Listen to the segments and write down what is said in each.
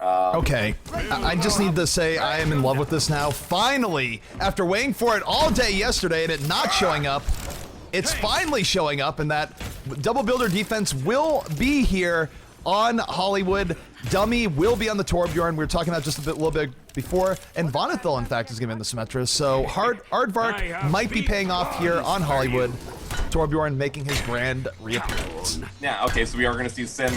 Okay, I just need to say I am in love with this now. Finally, after waiting for it all day yesterday and it not showing up, it's finally showing up, and that double builder defense will be here on Hollywood. Dummy will be on the Torbjorn. We were talking about just a little bit before, and Vonethil, in fact, is going to be in the Symmetra. So Aardvark might be paying off here on Hollywood. Torbjorn making his grand reappearance. Yeah, okay, so we are going to see Sim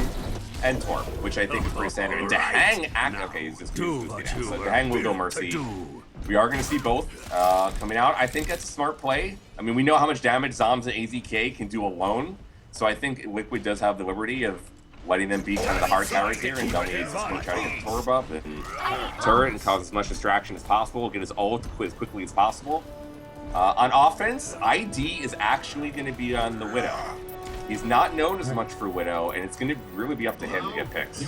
and Torb, which I think is pretty standard. And Dahang, okay, he's just so Dahang will go Mercy. We are going to see both coming out. I think that's a smart play. I mean, we know how much damage Zombs and AZK can do alone, so I think Liquid does have the liberty of letting them be kind of the hard carries here, and Dummy is just going to try to get the Torb up and turret and cause as much distraction as possible, get his ult as quickly as possible. On offense, ID is actually going to be on the Widow. He's not known as much for Widow, and it's going to really be up to him to get picks.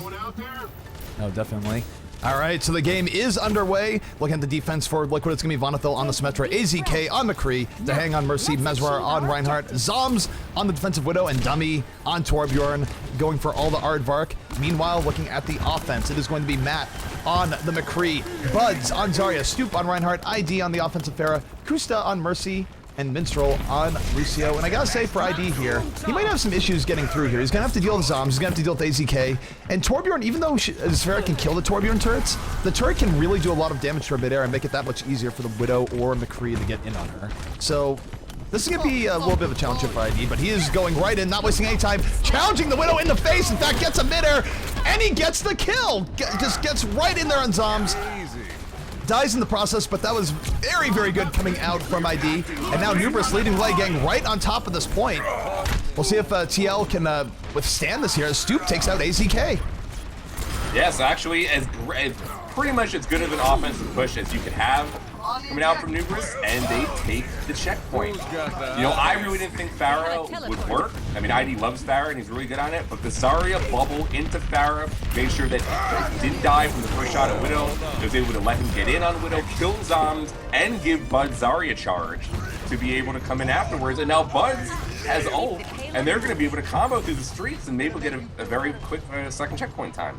Oh, definitely. All right, so the game is underway. Looking at the defense for Liquid, it's going to be Vonethil on the Symmetra, AZK on McCree, Dahang on Mercy, Mesrar on Reinhardt, Zombs on the defensive Widow, and Dummy on Torbjorn, going for all the Aardvark. Meanwhile, looking at the offense, it is going to be Matt on the McCree, Buds on Zarya, Stoop on Reinhardt, ID on the offensive Pharah, Kusta on Mercy, and Minstrel on Lucio. And I gotta say, for ID here, he might have some issues getting through here. He's gonna have to deal with Zombs, he's gonna have to deal with AZK. And Torbjorn, even though Sphera can kill the Torbjorn turrets, the turret can really do a lot of damage to her midair and make it that much easier for the Widow or McCree to get in on her. So this is gonna be a little bit of a challenge for ID, but he is going right in, not wasting any time, challenging the Widow in the face. In fact, gets a midair, and he gets the kill. Just gets right in there on Zombs. Dies in the process, but that was very, very good coming out from ID. And now Nubris leading the gang right on top of this point. We'll see if TL can withstand this here as Stoop takes out AZK. Yes, actually, pretty much as good of an offensive push as you could have coming out from Nubris, and they take the checkpoint. You know, I really didn't think Pharah would work. I mean, ID loves Pharah, and he's really good on it, but the Zarya bubble into Pharah made sure that he didn't die from the first shot at Widow. He was able to let him get in on Widow, kill Zombs, and give Bud Zarya charge to be able to come in afterwards. And now Bud's has ult, and they're going to be able to combo through the streets and maybe get a very quick second checkpoint time.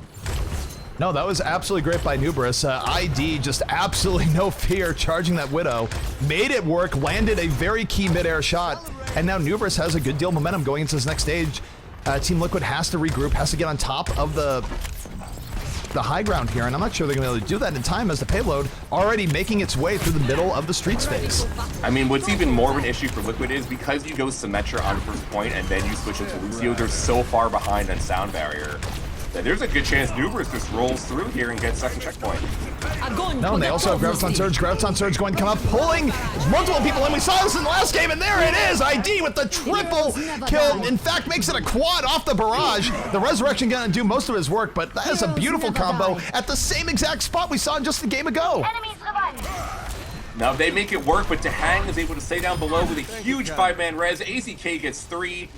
No, that was absolutely great by Nubris. ID just absolutely no fear, charging that Widow. Made it work, landed a very key mid-air shot, and now Nubris has a good deal of momentum going into this next stage. Team Liquid has to regroup, has to get on top of the high ground here, and I'm not sure they're going to be able to do that in time as the payload already making its way through the middle of the street space. I mean, what's even more of an issue for Liquid is because you go Symmetra on first point and then you switch into Lucio, they're so far behind on sound barrier that there's a good chance Nubris just rolls through here and gets second checkpoint. No, and they also have Graviton Surge. Graviton Surge going to come up, pulling multiple people, and we saw this in the last game, and there it is! ID with the triple kill. In fact, makes it a quad off the barrage. The Resurrection gonna do most of his work, but that is a beautiful combo at the same exact spot we saw in just a game ago. Now they make it work, but Dahang is able to stay down below with a huge 5-man res. AZK gets 3.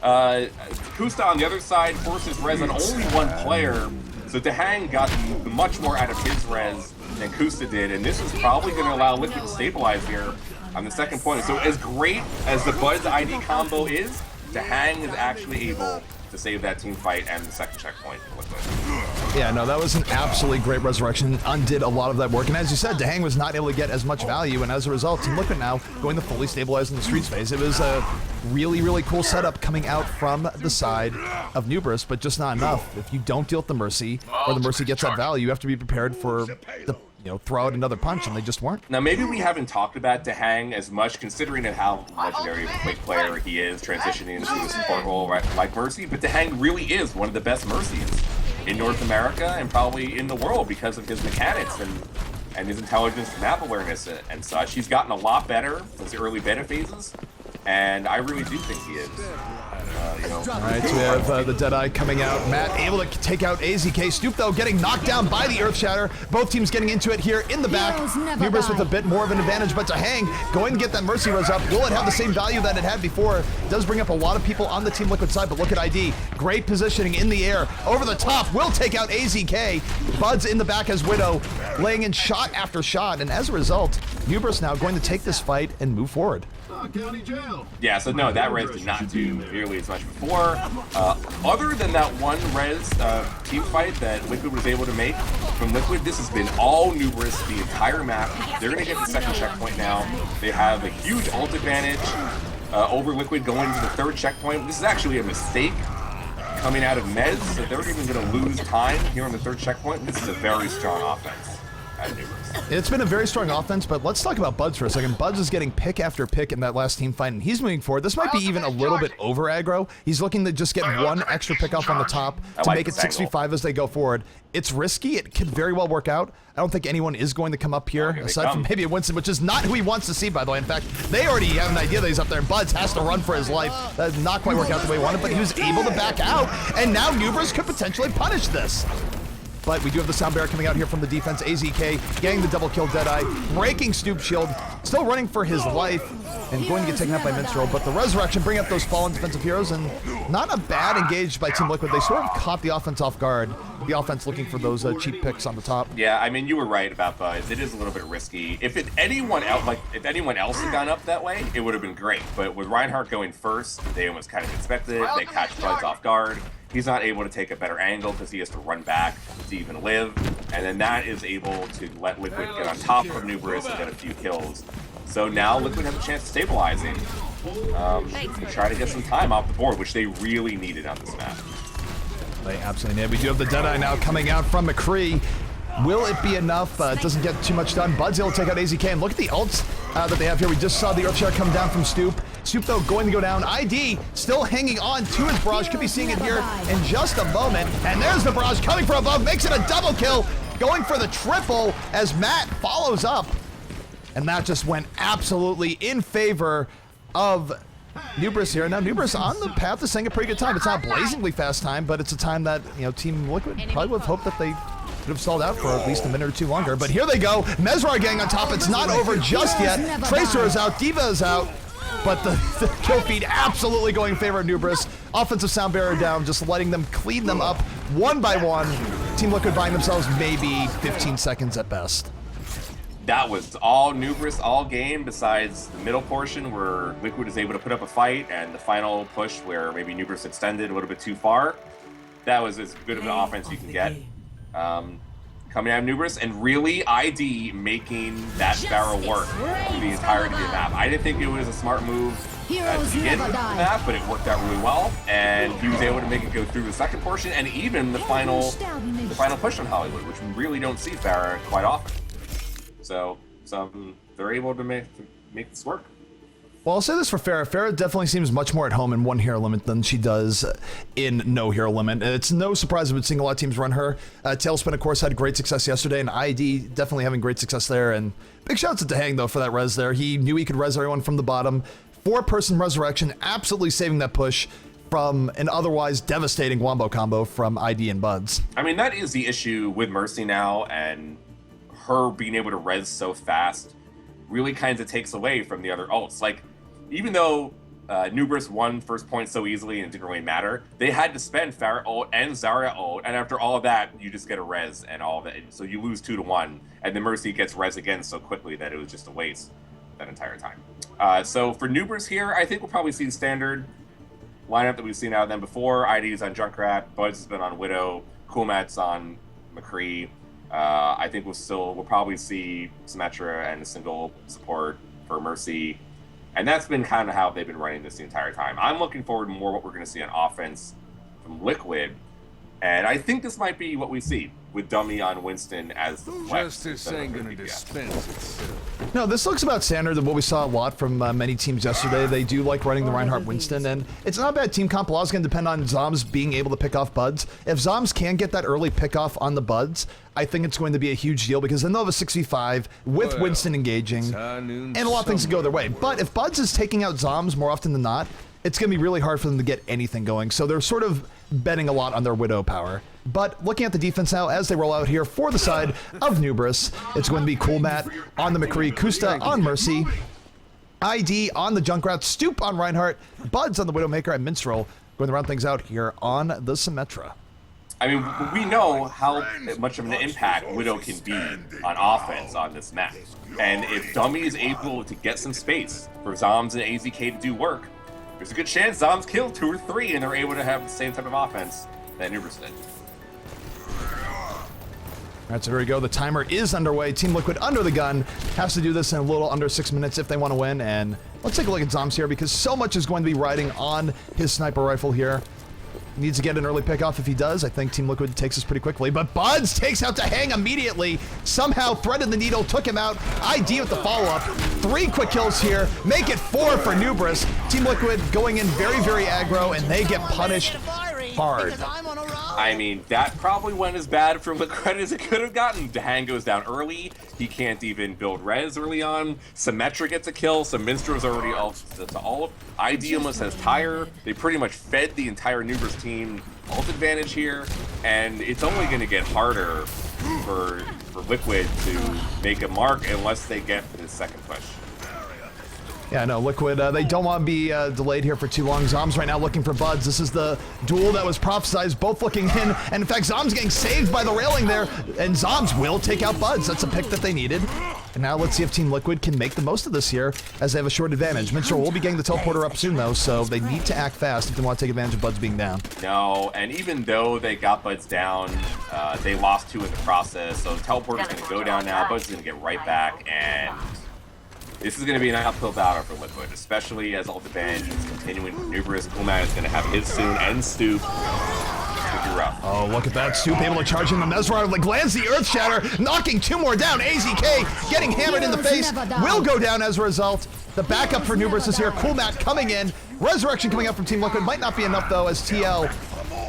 Kusta on the other side forces res on only one player, so Dahang got much more out of his res than Kusta did, and this is probably going to allow Liquid to stabilize here on the second point. So as great as the Bud's ID combo is, Dahang is actually able to save that team fight and the second checkpoint for Liquid. Yeah, no, that was an absolutely great Resurrection. Undid a lot of that work, and as you said, Dahang was not able to get as much value, and as a result, Team Liquid now going to fully stabilize in the street space. It was a really, really cool setup coming out from the side of Nubris, but just not enough. If you don't deal with the Mercy, or the Mercy gets that value, you have to be prepared for the, throw out another punch, and they just weren't. Now, maybe we haven't talked about Dahang as much, considering how legendary of a quick player he is, transitioning into a support role like Mercy, but Dahang really is one of the best Mercies in North America and probably in the world because of his mechanics and his intelligence and map awareness and such. He's gotten a lot better since the early beta phases, and I really do think he is. All right, so we have the Deadeye coming out. Matt able to take out AZK. Stoop, though, getting knocked down by the Earth Shatter. Both teams getting into it here in the back. Nubris with a bit more of an advantage, but Dahang going to get that Mercy Res up. Will it have the same value that it had before? It does bring up a lot of people on the Team Liquid side, but look at ID. Great positioning in the air. Over the top, will take out AZK. Bud's in the back as Widow, laying in shot after shot, and as a result, Nubris now going to take this fight and move forward. Yeah, so no, that res did not do nearly as much before. Other than that one res team fight that Liquid was able to make, from Liquid, this has been all Nubris the entire map. They're going to get the second checkpoint now. They have a huge ult advantage over Liquid going to the third checkpoint. This is actually a mistake coming out of Mez, so they're even going to lose time here on the third checkpoint. This is a very strong offense at Nubris. It's been a very strong offense, but let's talk about Buds for a second. Buds is getting pick after pick in that last team fight, and he's moving forward. This might be even a little bit over aggro. He's looking to just get one extra pick off on the top to make it 6v5 as they go forward. It's risky. It could very well work out. I don't think anyone is going to come up here, aside from maybe a Winston, which is not who he wants to see, by the way. In fact, they already have an idea that he's up there, and Buds has to run for his life. That did not quite work out the way he wanted, but he was able to back out, and now Nubris could potentially punish this. But we do have the sound barrier coming out here from the defense. AZK getting the double kill Deadeye, breaking Snoop Shield, still running for his life, and going to get taken out by Minstrel. But the Resurrection bring up those fallen defensive heroes, and not a bad engage by Team Liquid. They sort of caught the offense off guard. The offense looking for those cheap picks on the top. Yeah, I mean, you were right about Buzz. It is a little bit risky. If anyone else had gone up that way, it would have been great. But with Reinhardt going first, they almost kind of expected it. They catch Buzz off guard. He's not able to take a better angle because he has to run back to even live. And then that is able to let Liquid get on top of Nubris and get a few kills. So now Liquid has a chance of stabilizing and try to get some time off the board, which they really needed on this map. They absolutely did. We do have the Deadeye now coming out from McCree. Will it be enough? It doesn't get too much done. Bud's able to take out AZK, and look at the ults that they have here. We just saw the Earthshard come down from Stoop. Stoop, though, going to go down. ID still hanging on to his barrage. Could be seeing it here in just a moment. And there's the barrage coming from above. Makes it a double kill. Going for the triple as Matt follows up. And that just went absolutely in favor of Nubris here. Now Nubris on the path to saying a pretty good time. It's not a blazingly fast time, but it's a time that, you know, Team Liquid probably would have hoped that they could have stalled out for at least a minute or two longer. But here they go. Mesrar getting on top. It's not over just yet. Tracer is out. Diva is out. But the kill feed absolutely going in favor of Nubris. Offensive sound barrier down, just letting them clean them up one by one. Team Liquid buying themselves maybe 15 seconds at best. That was all Nubris all game, besides the middle portion where Liquid is able to put up a fight, and the final push where maybe Nubris extended a little bit too far. That was as good of an offense you can get. Coming out of Nubris, and really ID making that barrel work through the entirety of the map. I didn't think it was a smart move at the beginning of the map, but it worked out really well, and he was able to make it go through the second portion, and even the final push on Hollywood, which we really don't see Farah quite often. So they're able to make this work. Well, I'll say this for Farah. Farah definitely seems much more at home in one hero limit than she does in no hero limit. It's no surprise we've been seeing a lot of teams run her. Tailspin, of course, had great success yesterday, and ID definitely having great success there. And big shouts to Dehang, though, for that res there. He knew he could res everyone from the bottom. 4-person resurrection, absolutely saving that push from an otherwise devastating wombo combo from ID and Buds. I mean, that is the issue with Mercy now, and her being able to res so fast really kind of takes away from the other ults. Like, even though Nubris won first point so easily and it didn't really matter, they had to spend Farah ult and Zarya ult, and after all of that, you just get a res and all of it. So you lose 2-1, and then Mercy gets res again so quickly that it was just a waste that entire time. So for Nubris here, I think we'll probably see the standard lineup that we've seen out of them before. ID's on Junkrat, Buds has been on Widow, Coolmat's on McCree. I think we'll probably see Symmetra and a single support for Mercy. And that's been kind of how they've been running this the entire time. I'm looking forward to more what we're going to see on offense from Liquid. And I think this might be what we see with Dummy on Winston as the flex. Justice ain't going to dispense itself. No, this looks about standard than what we saw a lot from many teams yesterday. They do like running the Reinhardt Winston, and it's not a bad team comp. A lot is going to depend on Zoms being able to pick off Buds. If Zoms can get that early pick off on the Buds, I think it's going to be a huge deal, because then they'll have a 6v5 with Winston engaging, and a lot of things to go their way. But if Buds is taking out Zoms more often than not, it's going to be really hard for them to get anything going. So they're sort of betting a lot on their Widow power. But looking at the defense now as they roll out here for the side of Nubris, it's going to be Coolmat on the McCree, Kusta on Mercy, ID on the Junkrat, Stoop on Reinhardt, Buds on the Widowmaker, and Minstrel going to round things out here on the Symmetra. I mean, we know how much of an impact Widow can be on offense on this map. And if Dummy is able to get some space for Zoms and AZK to do work, there's a good chance Zoms kill 2 or 3 and they're able to have the same type of offense that Nubris did. All right, so here we go. The timer is underway. Team Liquid under the gun has to do this in a little under 6 minutes if they want to win. And let's take a look at Zoms here because so much is going to be riding on his sniper rifle here. He needs to get an early pickoff. If he does, I think Team Liquid takes this pretty quickly. But Buds takes out Hang immediately. Somehow threaded the needle, took him out. ID with the follow-up. 3 quick kills here. Make it 4 for Nubris. Team Liquid going in very, very aggro, and they get punished hard. I mean, that probably went as bad for Liquid as it could have gotten. Hang goes down early. He can't even build res early on. Symmetra gets a kill. So Minstro's already all to all. ID almost has Tire. They pretty much fed the entire Nubris team ult advantage here. And it's only going to get harder for Liquid to make a mark unless they get to the second push. Yeah, no, Liquid, they don't want to be delayed here for too long. Zoms right now looking for Buds. This is the duel that was prophesized, both looking in. And in fact, Zoms getting saved by the railing there. And Zoms will take out Buds. That's a pick that they needed. And now let's see if Team Liquid can make the most of this here as they have a short advantage. Minstrel will be getting the teleporter up soon, though, so they need to act fast if they want to take advantage of Buds being down. No, and even though they got Buds down, they lost 2 in the process. So teleporter's going to go down now. Buds is going to get right back, and this is going to be an uphill battle for Liquid, especially as ult advantage is continuing with Nubris. Coolman is going to have his soon, and Stoop. It's going to be rough. Oh, look at that. Stoop able to charge in the Mesmer, like lands the Earth Shatter, knocking 2 more down. AZK getting hammered in the face, will go down as a result. The backup for Nubris is here. Coolmat coming in. Resurrection coming up from Team Liquid. Might not be enough, though, as TL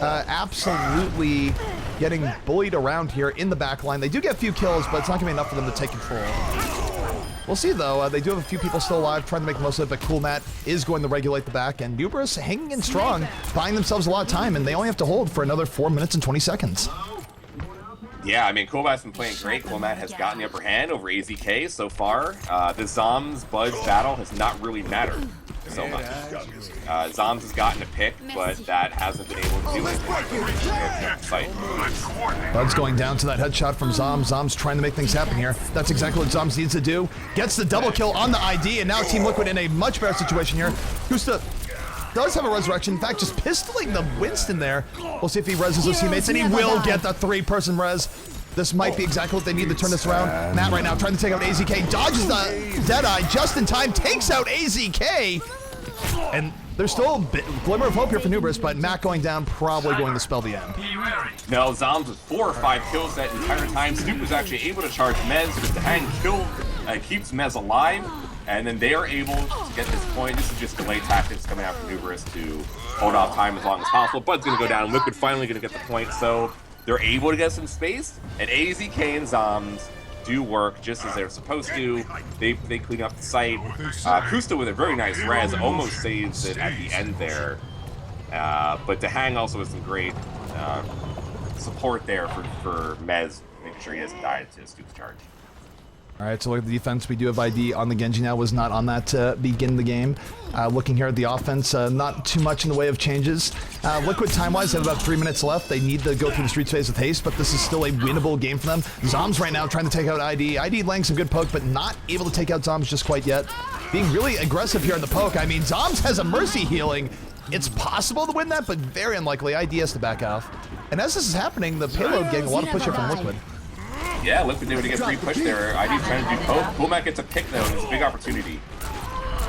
absolutely getting bullied around here in the back line. They do get a few kills, but it's not going to be enough for them to take control. We'll see, though. They do have a few people still alive, trying to make the most of it, but Coolmat is going to regulate the back, and Nubris hanging in strong, buying themselves a lot of time, and they only have to hold for another 4 minutes and 20 seconds. Yeah, I mean, Coolmat's been playing great. Coolmat has gotten the upper hand over AZK so far. The Zoms Buds battle has not really mattered so much. Zoms has gotten a pick, but that hasn't been able to do anything. Buds going down to that headshot from Zoms. Zoms trying to make things happen here. That's exactly what Zoms needs to do. Gets the double kill on the ID, and now Team Liquid in a much better situation here. Kusta does have a resurrection. In fact, just pistoling the Winston there. We'll see if he reses his teammates, and he will get the 3-person res. This might be exactly what they need to turn this around. Matt right now trying to take out AZK. Dodges the Deadeye just in time. Takes out AZK. And there's still a glimmer of hope here for Nubris, but Matt going down, probably going to spell the end. No, Zoms with 4 or 5 kills that entire time. Stoop was actually able to charge Mez, but the Hang kill keeps Mez alive. And then they are able to get this point. This is just delay tactics coming out from Nubris to hold off time as long as possible. Bud's going to go down. Liquid finally going to get the point. So they're able to get some space. And AZK and Zoms do work just as they're supposed to. They clean up the site. Kusta with a very nice res almost saves it at the end there. But the Hang also with some great support there for Mez, making sure he hasn't died to Stoop's charge. All right, so look at the defense. We do have ID on the Genji now. Was not on that to begin the game. Looking here at the offense, not too much in the way of changes. Liquid time-wise, they have about 3 minutes left. They need to go through the streets phase with haste, but this is still a winnable game for them. Zoms right now trying to take out ID. ID laying some good poke, but not able to take out Zoms just quite yet. Being really aggressive here in the poke. I mean, Zoms has a mercy healing. It's possible to win that, but very unlikely. ID has to back off. And as this is happening, the payload getting a lot of push here from Liquid. Yeah, Liquid able to get free push there. ID's trying to do poke. Coolmat gets a pick though, and it's a big opportunity.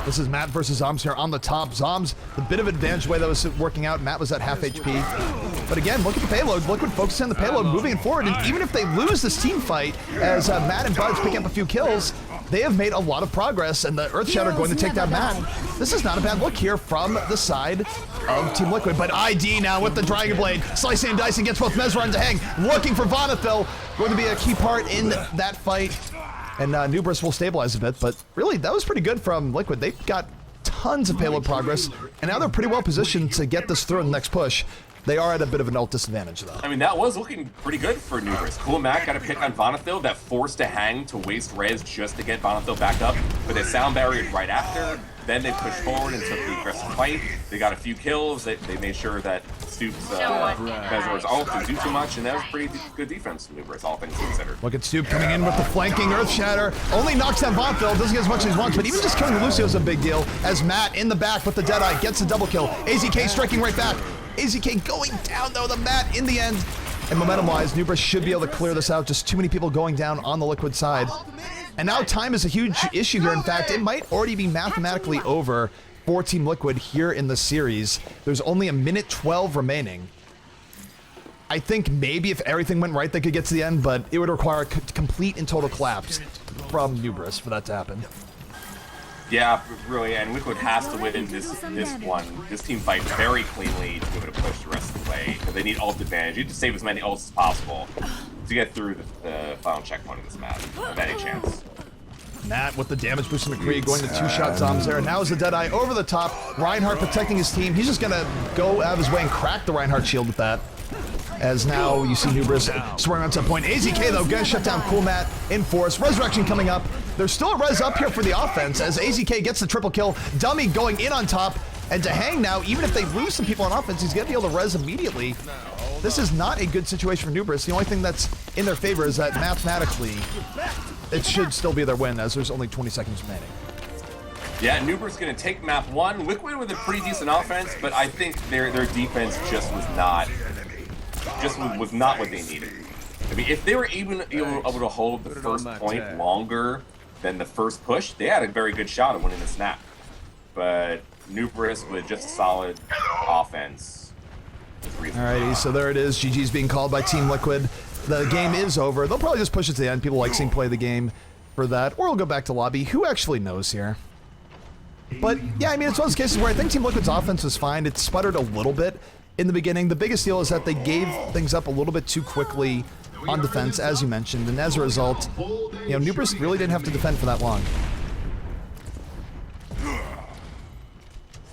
This is Matt versus Zoms here on the top. Zoms, the bit of advantage the way that was working out. Matt was at half HP. But again, look at the payload. Liquid focusing on the payload, moving it forward. And even if they lose this team fight, as Matt and Buds picking up a few kills, they have made a lot of progress, and the Earth Shatter going to take down Matt. This is not a bad look here from the side of Team Liquid, but ID now with the Dragon Blade, slicing and dicing, gets both Mesmer and Hang, looking for Vonethil, going to be a key part in that fight, and Nubris will stabilize a bit, but really, that was pretty good from Liquid. They got tons of payload progress, and now they're pretty well positioned to get this through in the next push. They are at a bit of an ult disadvantage, though. I mean, that was looking pretty good for Nubris. Coolmat got a pick on Vonethil that forced a Hang to waste res just to get Vonethil back up, but they sound barriered right after. Then they pushed forward and took the aggressive fight. They got a few kills. They made sure that Stoop's Mesmer's ult didn't do too much, and that was pretty good defense from Nubris, all things considered. Look at Stoop coming in with the flanking Earth Shatter. Only knocks down Bonfil, doesn't get as much as he wants, but even just killing Lucio is a big deal, as Matt in the back with the Deadeye gets the double kill. AZK striking right back. AZK going down, though, the Matt in the end. And momentum-wise, Nubris should be able to clear this out. Just too many people going down on the Liquid side. And now time is a huge issue here. In fact, it might already be mathematically over for Team Liquid here in the series. There's only a minute 12 remaining. I think maybe if everything went right, they could get to the end, but it would require a complete and total collapse from Nubris for that to happen. Yeah, really, and Liquid has to win this team fight very cleanly to be able to push the rest of the way. Because they need ult advantage. You need to save as many ults as possible to get through the final checkpoint of this match, with any chance. Matt with the damage boost from McCree going to two-shot Zombs there. Now is the Deadeye over the top. Reinhardt protecting his team. He's just gonna go out of his way and crack the Reinhardt shield with that. As now you see Nubris swearing on some point. AZK though gonna shut down Cool Matt in force. Resurrection coming up. There's still a res up here for the offense as AZK gets the triple kill. Dummy going in on top. And to hang now, even if they lose some people on offense, he's gonna be able to res immediately. This is not a good situation for Nubris. The only thing that's in their favor is that mathematically, it should still be their win as there's only 20 seconds remaining. Yeah, Nubris gonna take map 1. Liquid with a pretty decent offense, but I think their defense just was not what they needed. I mean, if they were even able to hold the first point longer than the first push, they had a very good shot at winning the snap. But Nubris with just a solid offense. Alrighty, so there it is. GG's being called by Team Liquid. The game is over. They'll probably just push it to the end. People like seeing play the game for that. Or we'll go back to lobby. Who actually knows here? But yeah, I mean, it's one of those cases where I think Team Liquid's offense was fine. It sputtered a little bit in the beginning. The biggest deal is that they gave things up a little bit too quickly on defense, as you mentioned. And as a result, you know, Nubris really didn't have to defend for that long.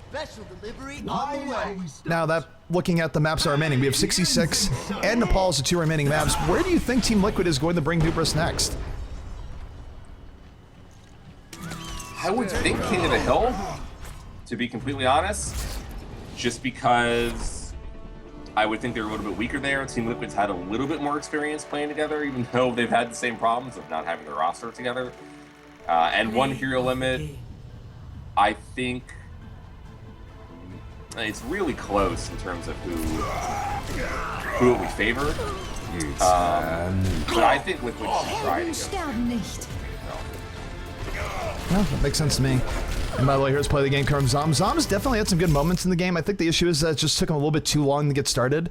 Special delivery on the way. Now that looking at the maps that are remaining, we have 66 and Nepal's the 2 remaining maps. Where do you think Team Liquid is going to bring Nubris next? I would think King of the Hill, to be completely honest, just because I would think they're a little bit weaker there. Team Liquid's had a little bit more experience playing together, even though they've had the same problems of not having their roster together. And one hero limit, I think it's really close in terms of who it would favor. But I think Liquid should try to go. No, that makes sense to me. And by the way, here's play the game from Zoms. Zoms definitely had some good moments in the game. I think the issue is that it just took him a little bit too long to get started.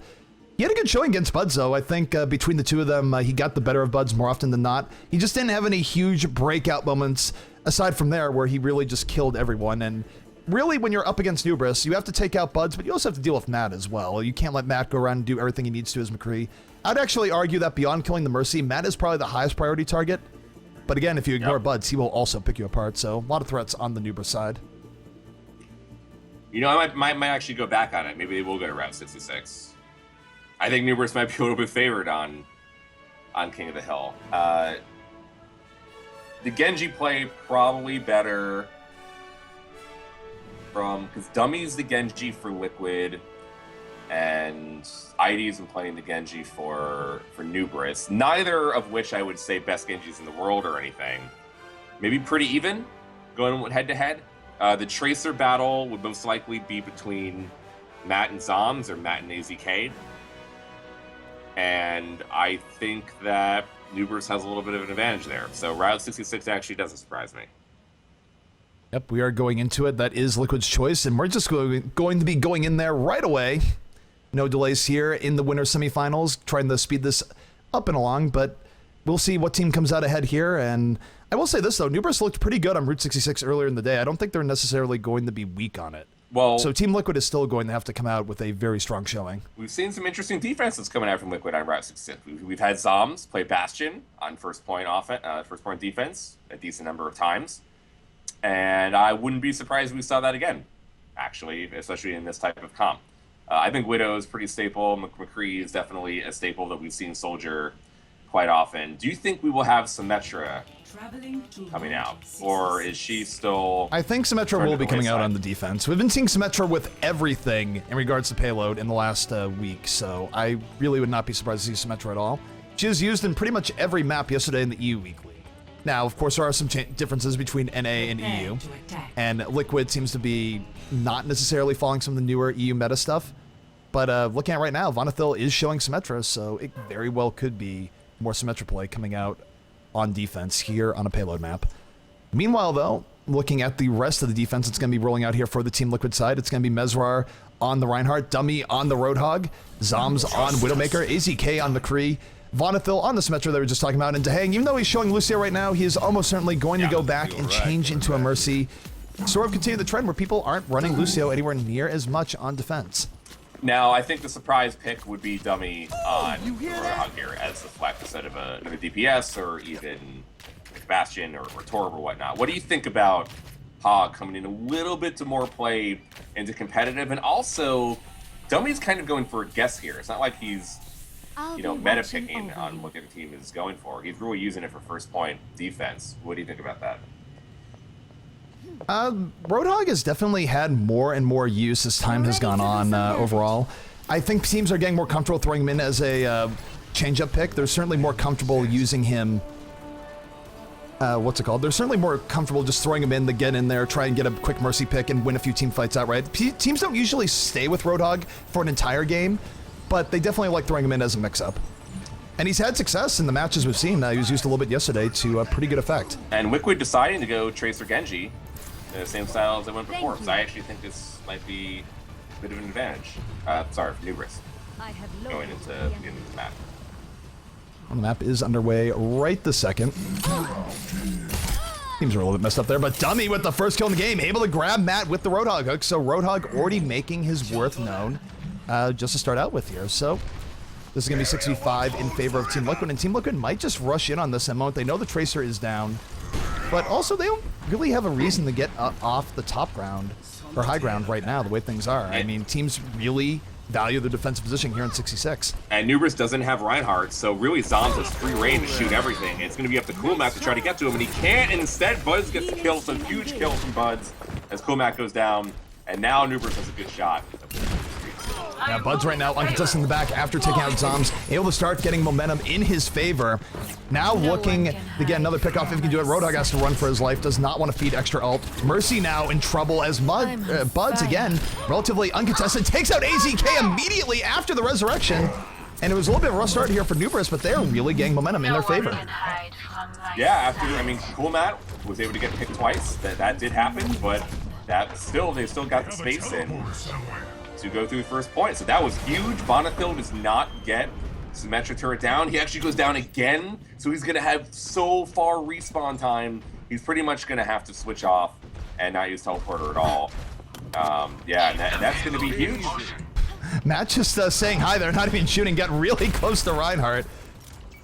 He had a good showing against Buds, though. I think between the two of them, he got the better of Buds more often than not. He just didn't have any huge breakout moments aside from there where he really just killed everyone. And really, when you're up against Nubris, you have to take out Buds, but you also have to deal with Matt as well. You can't let Matt go around and do everything he needs to as McCree. I'd actually argue that beyond killing the Mercy, Matt is probably the highest priority target. But again, if you ignore Buds, he will also pick you apart. So a lot of threats on the Nubris side. You know, I might actually go back on it. Maybe they will go to Route 66. I think Nubris might be a little bit favored on King of the Hill. The Genji play probably better because Dummy's the Genji for Liquid, and ID's been playing the Genji for Nubris. Neither of which I would say best Genjis in the world or anything. Maybe pretty even, going head to head. The Tracer battle would most likely be between Matt and Zoms or Matt and AZK. And I think that Nubris has a little bit of an advantage there. So Route 66 actually doesn't surprise me. Yep, we are going into it. That is Liquid's choice, and we're just going to be going in there right away. No delays here in the winter semifinals, trying to speed this up and along, but we'll see what team comes out ahead here. And I will say this, though, Nubris looked pretty good on Route 66 earlier in the day. I don't think they're necessarily going to be weak on it. Well, so Team Liquid is still going to have to come out with a very strong showing. We've seen some interesting defenses coming out from Liquid on Route 66. We've had Zoms play Bastion on first point defense a decent number of times. And I wouldn't be surprised if we saw that again, actually, especially in this type of comp. I think Widow is pretty staple. McCree is definitely a staple that we've seen Soldier quite often. Do you think we will have Symmetra coming out, or is she still? I think Symmetra will be coming out on the defense. We've been seeing Symmetra with everything in regards to payload in the last week, so I really would not be surprised to see Symmetra at all. She was used in pretty much every map yesterday in the EU Weekly. Now, of course, there are some differences between NA and EU, and Liquid seems to be not necessarily following some of the newer EU meta stuff, but looking at it right now, Vonathil is showing Symmetra, so it very well could be more Symmetra play coming out on defense here on a payload map. Meanwhile, though, looking at the rest of the defense that's going to be rolling out here for the Team Liquid side, it's going to be Mesrar on the Reinhardt, Dummy on the Roadhog, Zoms on Widowmaker, AZK on McCree, Vonathil on the Symmetra that we were just talking about, and Dahang, even though he's showing Lucio right now, he is almost certainly going to go back and change into a Mercy, sort of continue the trend where people aren't running Lucio anywhere near as much on defense. Now, I think the surprise pick would be Dummy on Roadhog here as the flex instead of a DPS or even Bastion or Torb or whatnot. What do you think about Hog coming in a little bit to more play into competitive? And also, Dummy's kind of going for a guess here. It's not like he's, meta picking on what the team is going for. He's really using it for first point defense. What do you think about that? Roadhog has definitely had more and more use as time has gone on overall. I think teams are getting more comfortable throwing him in as a change-up pick. They're certainly more comfortable using him. They're certainly more comfortable just throwing him in to get in there, try and get a quick Mercy pick and win a few team fights outright. Teams don't usually stay with Roadhog for an entire game, but they definitely like throwing him in as a mix-up. And he's had success in the matches we've seen. He was used a little bit yesterday to pretty good effect. And Liquid deciding to go Tracer Genji, the same style as I went before. So I actually think this might be a bit of an advantage. Sorry, for Nubris going into the map. The map is underway right this second. Teams are a little bit messed up there, but Dummy with the first kill in the game, able to grab Matt with the Roadhog hook. So Roadhog already making his worth known just to start out with here. So this is going to be 6v5 in favor of Team Liquid, and Team Liquid might just rush in on this moment. They know the Tracer is down, but also they don't really have a reason to get off the top ground or high ground right now, the way things are. I mean, teams really value the defensive position here in 66. And Nubris doesn't have Reinhardt, so really Zoms has free reign to shoot everything. It's going to be up to Coolmac to try to get to him, and he can't, and instead Buds gets the kill, so huge kill from Buds as Coolmac goes down, and now Nubris has a good shot. Now Buds right now uncontested in the back after taking out Zoms, able to start getting momentum in his favor. Now looking to get another pick off if he can do it. Roadhog has to run for his life, does not want to feed extra ult. Mercy now in trouble as Buds again, relatively uncontested, takes out AZK immediately after the resurrection. And it was a little bit of a rough start here for Nubris, but they're really getting momentum in their favor. Yeah, Coolmac was able to get picked twice. That did happen, but they still got the space in to go through the first point. So that was huge. Vonathil does not get Symmetra turret down. He actually goes down again, so he's going to have so far respawn time. He's pretty much going to have to switch off and not use teleporter at all. That's going to be huge. Matt just saying hi there, not even shooting, got really close to Reinhardt.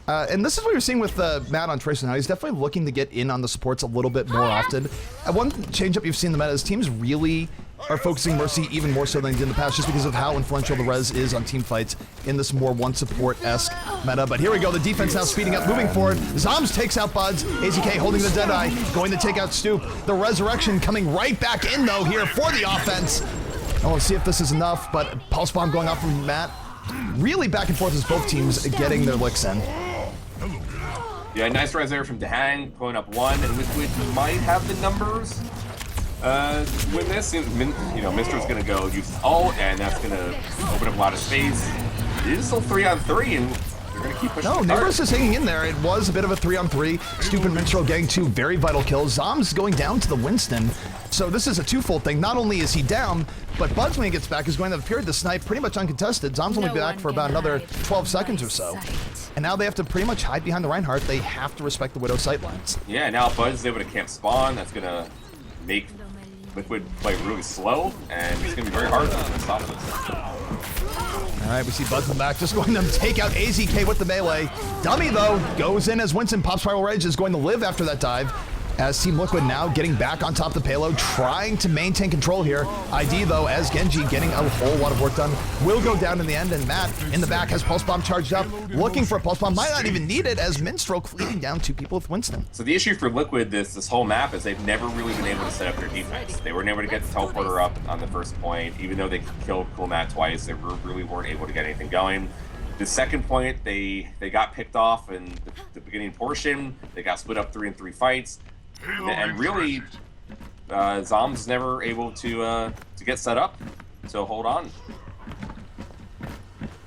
And this is what you're seeing with Matt on Tracer now. He's definitely looking to get in on the supports a little bit more often. One change-up you've seen in the meta is teams really are focusing Mercy even more so than they did in the past, just because of how influential the res is on team fights in this more one-support-esque meta. But here we go, the defense now speeding up, moving forward. Zoms takes out Buds, AZK holding the Deadeye, going to take out Stoop. The Resurrection coming right back in, though, here for the offense. And we'll see if this is enough, but Pulse Bomb going off from Matt. Really back and forth as both teams getting their licks in. Yeah, nice res there from Dahang, pulling up one, and Liquid might have the numbers. Win this, Mister's gonna go use his ult, and that's gonna open up a lot of space. It is still 3-on-3, and they're gonna keep pushing. No, Nubris is hanging in there. It was a bit of a 3-on-3. Stoop and Minstrel getting two very vital kills. Zoms going down to the Winston. So this is a twofold thing. Not only is he down, but Buds, when he gets back, is going to have a period to snipe pretty much uncontested. Zoms only back for about another 12 seconds or so. And now they have to pretty much hide behind the Reinhardt. They have to respect the Widow sightlines. Yeah, now Buds is able to camp spawn. That's gonna make Liquid play really slow, and it's going to be very hard to stop this. All right, we see Buds in the back, just going to take out AZK with the melee. Dummy, though, goes in as Winston pops Spiral Rage, is going to live after that dive. as Team Liquid now getting back on top of the payload, trying to maintain control here. ID, though, as Genji getting a whole lot of work done, will go down in the end, and Matt in the back has Pulse Bomb charged up, looking for a Pulse Bomb, might not even need it, as Minstrel cleaning down 2 people with Winston. So the issue for Liquid this whole map is they've never really been able to set up their defense. They weren't able to get the teleporter up on the first point, even though they killed Cool Matt twice, they really weren't able to get anything going. The second point, they got picked off in the beginning portion. They got split up 3 in 3 fights, and really, Zoms is never able to get set up. So hold on.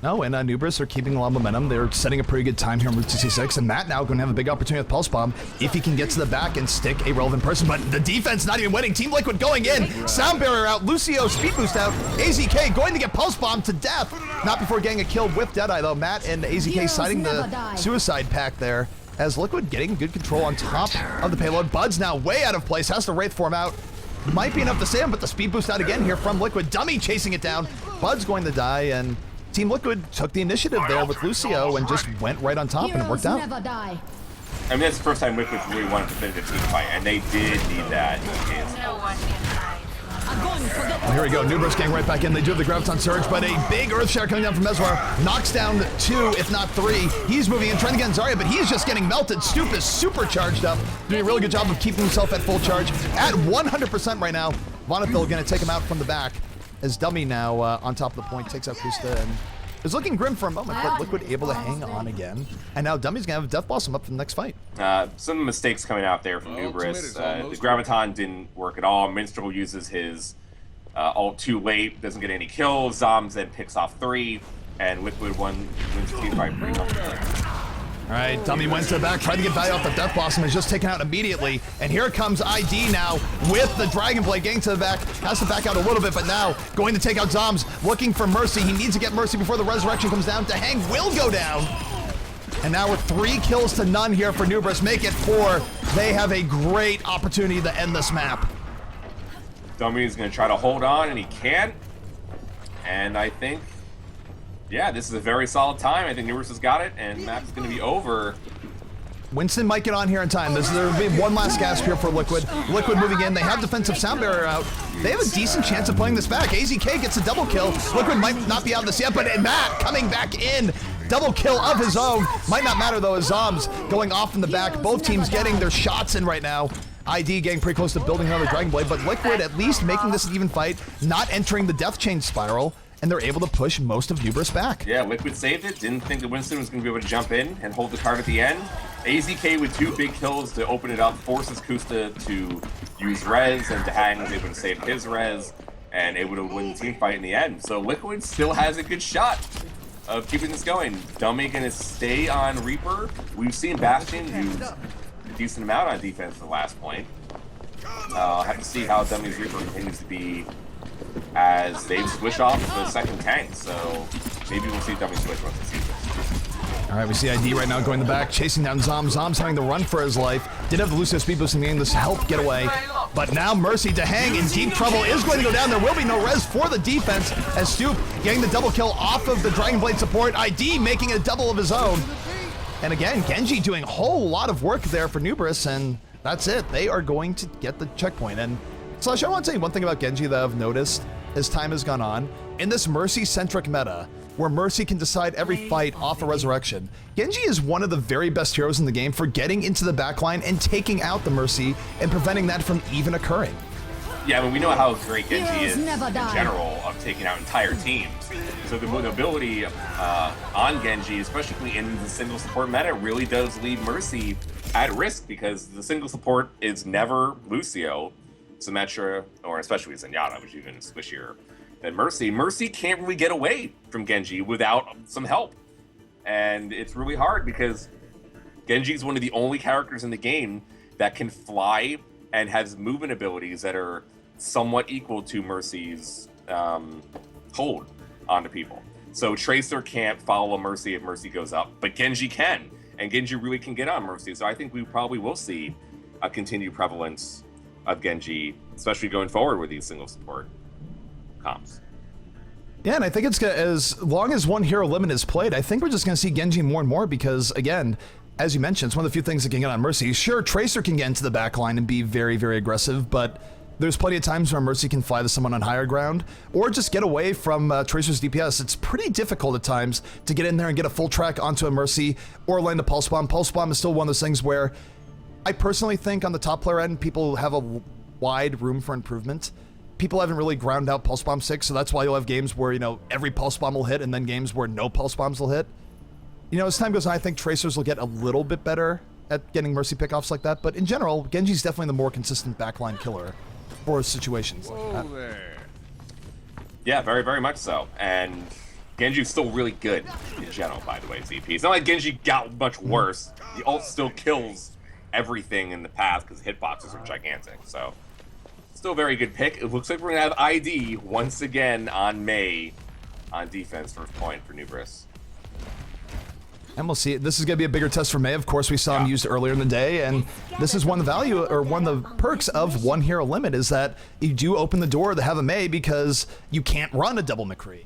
No, and Nubris are keeping a lot of momentum. They're setting a pretty good time here on Route 66, and Matt now going to have a big opportunity with Pulse Bomb if he can get to the back and stick a relevant person, but the defense not even winning. Team Liquid going in, Sound Barrier out, Lucio speed boost out, AZK going to get Pulse Bomb to death. Not before getting a kill with Deadeye, though. Matt and AZK citing the suicide pact there, as Liquid getting good control on top of the payload. Bud's now way out of place, has to Wraith form out. Might be enough to save him, but the speed boost out again here from Liquid. Dummy chasing it down. Bud's going to die, and Team Liquid took the initiative there with Lucio and just went right on top, and it worked out. I mean, that's the first time Liquid really wanted to finish a team fight, and they did need that in this game. Well, here we go. Nubris getting right back in. They do have the Graviton Surge, but a big Earth Shower coming down from Meswar. Knocks down 2, if not 3. He's moving in, trying to get Zarya, but he's just getting melted. Stoop is super charged up, doing a really good job of keeping himself at full charge. At 100% right now. Vonethil going to take him out from the back, as Dummy now on top of the point takes out Kusta, and is looking grim for a moment, but Liquid able to hang on again. And now Dummy's going to have Death Blossom up for the next fight. Some mistakes coming out there from Nubris. The Graviton didn't work at all. Minstrel uses his ult too late, doesn't get any kills. Zoms then picks off 3, and Liquid wins the team fight pretty comfortably. All right, Dummy went to the back, tried to get value off the Death Blossom, is just taken out immediately. And here comes ID now with the Dragon Blade getting to the back, has to back out a little bit, but now going to take out Zoms, looking for Mercy. He needs to get Mercy before the Resurrection comes down. Hang will go down. And now with 3 kills to none here for Nubris, make it 4. They have a great opportunity to end this map. Dummy is going to try to hold on, and he can't. And I think, yeah, this is a very solid time. I think Nubris has got it, and map is going to be over. Winston might get on here in time. There will be one last gasp here for Liquid. Liquid moving in. They have defensive Sound Barrier out. They have a decent chance of playing this back. AZK gets a double kill. Liquid might not be out of this yet, but Matt coming back in. Double kill of his own. Might not matter, though, as Zoms going off in the back. Both teams getting their shots in right now. ID getting pretty close to building another Dragon Blade, but Liquid at least making this an even fight, not entering the Death Chain spiral, and they're able to push most of Nubris back. Yeah, Liquid saved it. Didn't think that Winston was going to be able to jump in and hold the card at the end. AZK with 2 big kills to open it up, forces Kusta to use res, and Dahang was able to save his res, and able to win the team fight in the end. So Liquid still has a good shot of keeping this going. Dummy going to stay on Reaper. We've seen Bastion use a decent amount on defense at the last point. Have to see how Dummy's Reaper continues to be as they switch off the second tank. So maybe we'll see Dummy switch once the season. All right, we see ID right now going the back, chasing down Zoms. Zoms having to run for his life. Did have the Lucio speed boost in the end, this help get away. But now Mercy Dahang in deep trouble is going to go down. There will be no res for the defense as Stoop getting the double kill off of the Dragon Blade support. ID making a double of his own. And again, Genji doing a whole lot of work there for Nubris, and that's it. They are going to get the checkpoint. And Slash, I want to tell you one thing about Genji that I've noticed as time has gone on. In this Mercy-centric meta, where Mercy can decide every fight off a resurrection, Genji is one of the very best heroes in the game for getting into the backline and taking out the Mercy and preventing that from even occurring. Yeah, I mean, we know how great Genji is in general of taking out entire teams. So the ability on Genji, especially in the single support meta, really does leave Mercy at risk because the single support is never Lucio, Symmetra, or especially Zenyatta, which is even squishier than Mercy. Mercy can't really get away from Genji without some help. And it's really hard because Genji is one of the only characters in the game that can fly and has movement abilities that are somewhat equal to Mercy's hold onto people. So Tracer can't follow Mercy if Mercy goes up, but Genji can, and Genji really can get on Mercy. So I think we probably will see a continued prevalence of Genji, especially going forward with these single support comps. Yeah, and I think it's as long as one hero limit is played, I think we're just going to see Genji more and more because, again, as you mentioned, it's one of the few things that can get on Mercy. Sure, Tracer can get into the back line and be very, very aggressive, but there's plenty of times where Mercy can fly to someone on higher ground, or just get away from Tracer's DPS. It's pretty difficult at times to get in there and get a full track onto a Mercy, or land a Pulse Bomb. Pulse Bomb is still one of those things where I personally think on the top player end, people have a wide room for improvement. People haven't really ground out Pulse Bomb 6, so that's why you'll have games where, you know, every Pulse Bomb will hit, and then games where no Pulse Bombs will hit. You know, as time goes on, I think Tracers will get a little bit better at getting Mercy pickoffs like that, but in general, Genji's definitely the more consistent backline killer for situations like that. There. Yeah, very, very much so. And Genji's still really good in general, by the way, ZP. It's not like Genji got much worse. The ult still kills everything in the path because hitboxes are gigantic, so still a very good pick. It looks like we're going to have ID once again on Mei on defense, first point for Nubris. And we'll see. This is going to be a bigger test for Mei. Of course, we saw him used earlier in the day, and this is one of the value, or one of the perks of one hero limit, is that you do open the door to have a Mei because you can't run a double McCree.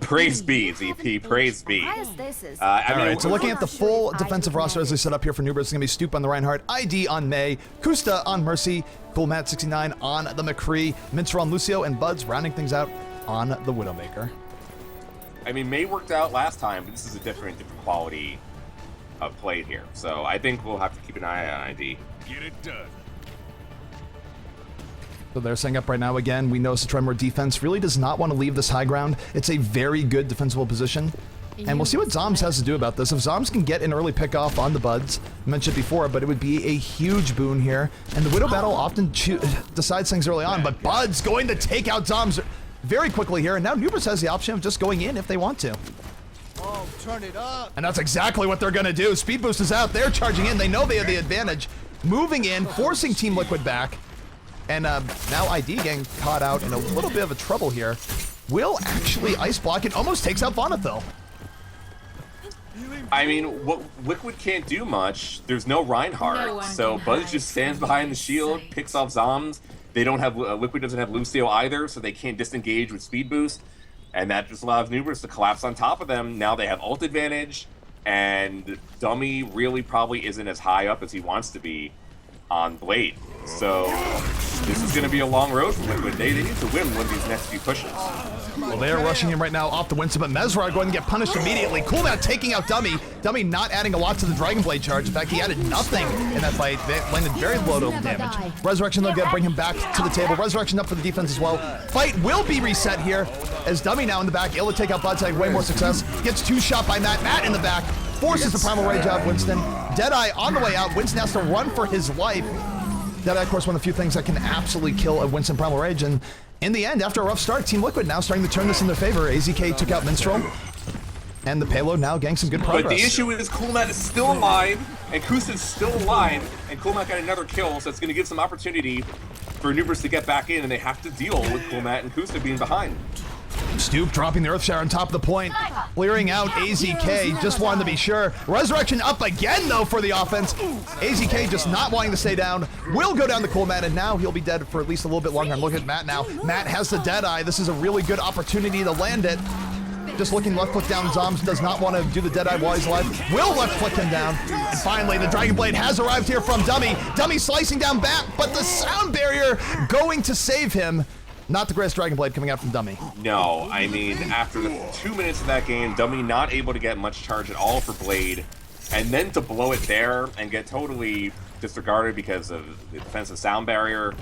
Praise be, ZP. Praise be. Alright, so looking at the full defensive roster as they set up here for Nubris, it's going to be Stoop on the Reinhardt, ID on Mei, Kusta on Mercy, Coolmat69 on the McCree, Mincer on Lucio, and Buds rounding things out on the Widowmaker. I mean, Mei worked out last time, but this is a different quality of play here. So I think we'll have to keep an eye on ID. Get it done. So they're setting up right now again. We notice the trend where defense really does not want to leave this high ground. It's a very good defensible position. And we'll see what Zoms has to do about this. If Zoms can get an early pickoff on the Buds, I mentioned it before, but it would be a huge boon here. And the Widow battle often decides things early on, but Buds going to take out Zoms very quickly here, and now Nubris has the option of just going in if they want to. Oh, turn it up. And that's exactly what they're going to do. Speed Boost is out. They're charging in. They know they have the advantage. Moving in, forcing Team Liquid back. And now ID getting caught out in a little bit of a trouble here. Will actually ice block and almost takes out Vonethil. I mean, what Liquid can't do much. There's no Reinhardt, so Buzz just stands behind the shield, picks off Zoms. They don't have Liquid doesn't have Lucio either, so they can't disengage with Speed Boost, and that just allows Nubris to collapse on top of them. Now they have ult advantage, and Dummy really probably isn't as high up as he wants to be on Blade. So this is going to be a long road for Liquid. They need to win one of these next few pushes. Well, they are rushing him right now off the Winston, but Mesrar going to get punished immediately. Coolmat taking out Dummy. Dummy not adding a lot to the Dragon Blade charge. In fact, he added nothing in that fight. They landed very low total damage. Resurrection, they'll bring him back to the table. Resurrection up for the defense as well. Fight will be reset here as Dummy now in the back, able to take out Buds, having way more success. Gets two-shot by Matt. Matt in the back. Forces the Primal Rage out Winston. Deadeye on the way out. Winston has to run for his life. Deadeye, of course, one of the few things that can absolutely kill a Winston Primal Rage. And in the end, after a rough start, Team Liquid now starting to turn this in their favor. AZK took out Minstrel. And the payload now getting some good progress. But the issue is Coolmat is still alive, and Kusta's still alive, and Coolmat got another kill, so it's going to give some opportunity for Nubris to get back in, and they have to deal with Coolmat and Kusta being behind. Stoop dropping the Earth Shower on top of the point, clearing out AZK, just wanted to be sure. Resurrection up again, though, for the offense. AZK just not wanting to stay down, will go down to Coolmat, and now he'll be dead for at least a little bit longer. And look at Matt now. Matt has the Deadeye. This is a really good opportunity to land it. Just looking left click down, Zoms does not want to do the Deadeye while he's alive. Will left click him down. And finally, the Dragon Blade has arrived here from Dummy. Dummy slicing down back, but the sound barrier going to save him. Not the greatest Dragon Blade coming out from Dummy. No, I mean, after the 2 minutes of that game, Dummy not able to get much charge at all for Blade, and then to blow it there and get totally disregarded because of the defensive sound barrier.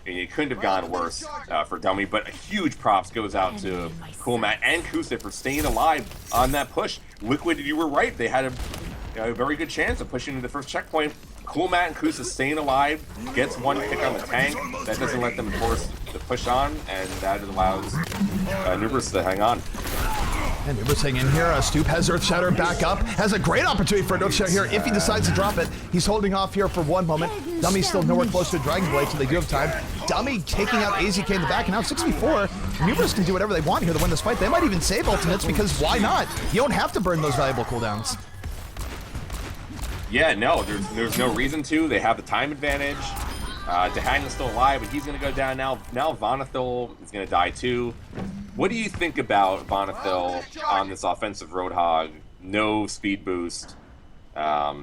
And it couldn't have gone worse for Dummy, but a huge props goes out to Coolmat and Kusta for staying alive on that push. Liquid, you were right. They had a very good chance of pushing to the first checkpoint. Coolmat and Kusta staying alive, gets one pick on the tank. That doesn't let them force the push on, and that allows Nubris to hang on. And Nubris hanging in here. Stoop has Earth Shatter back up. Has a great opportunity for an Earth Shatter here if he decides to drop it. He's holding off here for one moment. Dummy's still nowhere close to a Dragon Blade, so they do have time. Dummy taking out AZK in the back, and now 6v4. Nubris can do whatever they want here to win this fight. They might even save ultimates, because why not? You don't have to burn those valuable cooldowns. Yeah, no, there's no reason to. They have the time advantage. Dehang is still alive, but he's going to go down now. Now Vonethil is going to die too. What do you think about Vonethil on this offensive Roadhog no speed boost. I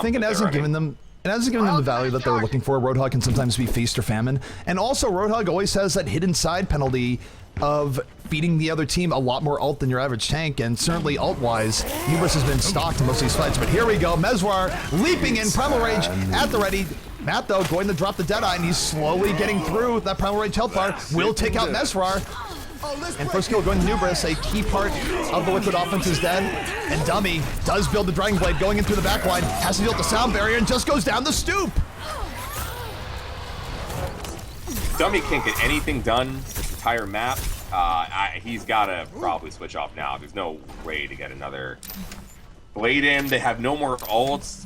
think it hasn't given them. It hasn't given them the value that they were looking for. Roadhog can sometimes be feast or famine. And also, Roadhog always has that hidden side penalty of feeding the other team a lot more ult than your average tank, and certainly ult-wise, Nubris has been stocked in most of these fights. But here we go, Mezwar leaping in, Primal Rage at the ready. Matt, though, going to drop the Deadeye, and he's slowly getting through that Primal Rage health bar. Will take out Mezwar. And first kill going to Nubris, a key part of the Liquid offense is dead. And Dummy does build the Dragon Blade, going in through the backline, has to deal with the sound barrier, and just goes down the stoop. Dummy can't get anything done this entire map. He's got to probably switch off now. There's no way to get another Blade in. They have no more ults.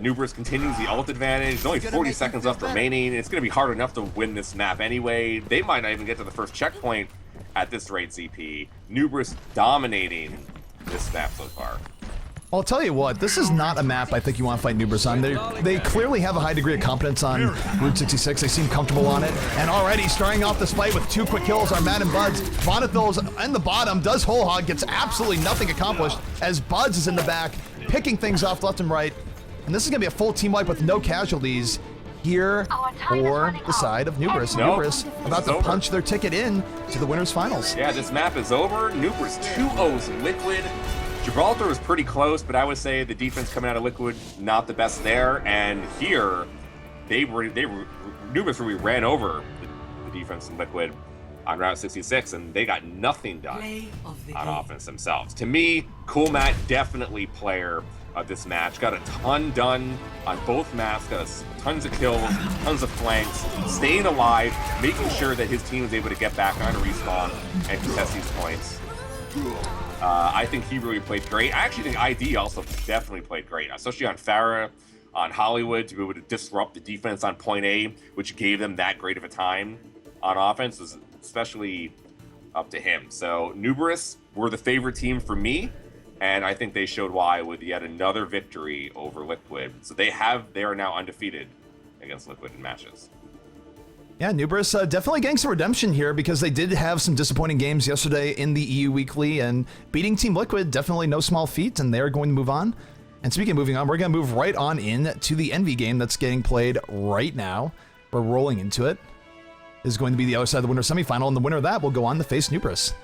Nubris continues the ult advantage. There's only 40 seconds left remaining. It's going to be hard enough to win this map anyway. They might not even get to the first checkpoint at this rate, ZP. Nubris dominating this map so far. I'll tell you what, this is not a map I think you want to fight Nubris on. They clearly have a high degree of competence on Route 66. They seem comfortable on it. And already starting off this fight with 2 quick kills are Matt and Buds. Vonathil's in the bottom, does Whole Hog, gets absolutely nothing accomplished as Buds is in the back, picking things off left and right. And this is going to be a full team wipe with no casualties here for the side of Nubris. Nope. Nubris about to punch their ticket in to the winners finals. Yeah, this map is over. Nubris 2-0 Liquid. Gibraltar was pretty close, but I would say the defense coming out of Liquid, not the best there. And here, Nubris really ran over the defense in Liquid on Route 66, and they got nothing done on offense themselves. To me, Cool Matt, definitely player of this match. Got a ton done on both maps, got tons of kills, tons of flanks, staying alive, making sure that his team was able to get back on respawn and contest these points. I think he really played great. I actually think ID also definitely played great, especially on Farah, on Hollywood, to be able to disrupt the defense on point A, which gave them that great of a time on offense, was especially up to him. So Nubris were the favorite team for me, and I think they showed why with yet another victory over Liquid. So they are now undefeated against Liquid in matches. Yeah, Nubris definitely getting some redemption here because they did have some disappointing games yesterday in the EU Weekly, and beating Team Liquid, definitely no small feat, and they're going to move on. And speaking of moving on, we're going to move right on in to the Envy game that's getting played right now. We're rolling into it. This is going to be the other side of the winner semifinal, and the winner of that will go on to face Nubris.